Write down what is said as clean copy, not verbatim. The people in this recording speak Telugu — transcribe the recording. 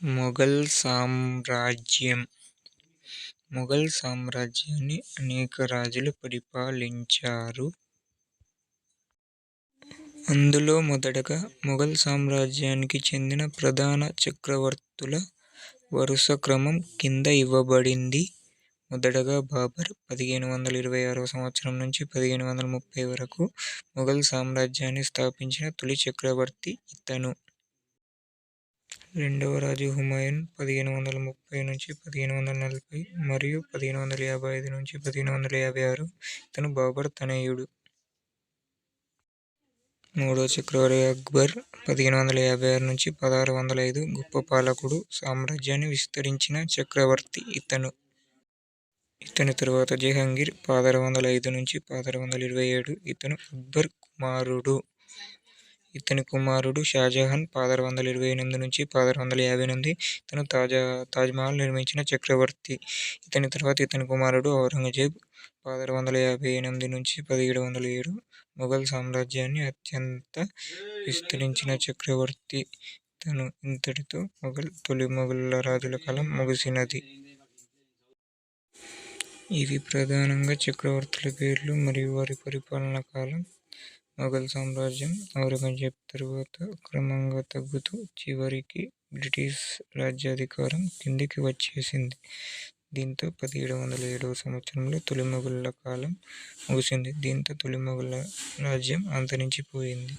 మొఘల్ సామ్రాజ్యం. మొఘల్ సామ్రాజ్యాన్ని అనేక రాజులు పరిపాలించారు. అందులో మొదటగా మొఘల్ సామ్రాజ్యానికి చెందిన ప్రధాన చక్రవర్తుల వరుస క్రమం కింద ఇవ్వబడింది. మొదటగా బాబర్ 1526 సంవత్సరం నుంచి 1530 వరకు మొఘల్ సామ్రాజ్యాన్ని స్థాపించిన తొలి చక్రవర్తి ఇతను. రెండవ రాజు హుమాయూన్ 1530 నుంచి 1540 మరియు 1555 నుంచి 1556 ఇతను బాబర్ తనయుడు. మూడవ చక్రవర్తి అక్బర్ 1556 నుంచి 1605 గొప్ప పాలకుడు, సామ్రాజ్యాన్ని విస్తరించిన చక్రవర్తి ఇతను. ఇతని తరువాత జహంగీర్ 1605 నుంచి 1627 ఇతను అక్బర్ కుమారుడు. ఇతని కుమారుడు షాజహాన్ 1628 నుంచి 1658 ఇతను తాజ్మహల్ నిర్మించిన చక్రవర్తి. ఇతని తరువాత ఇతని కుమారుడు ఔరంగజేబ్ 1658 నుంచి 1707 మొఘల్ సామ్రాజ్యాన్ని అత్యంత విస్తరించిన చక్రవర్తి ఇతను. ఇంతటితో తొలి మొఘల్ రాజుల కాలం ముగిసినది. ఇవి ప్రధానంగా చక్రవర్తుల పేర్లు మరియు వారి పరిపాలనా కాలం. మొఘల్ సామ్రాజ్యం ఔరంగజేబ్ తరువాత క్రమంగా తగ్గుతూ చివరికి బ్రిటిష్ రాజ్యాధికారం కిందికి వచ్చేసింది. దీంతో 1707 సంవత్సరంలో తొలి మొఘలుల కాలం ముగిసింది. దీంతో తొలి మొఘల్ రాజ్యం అంతరించిపోయింది.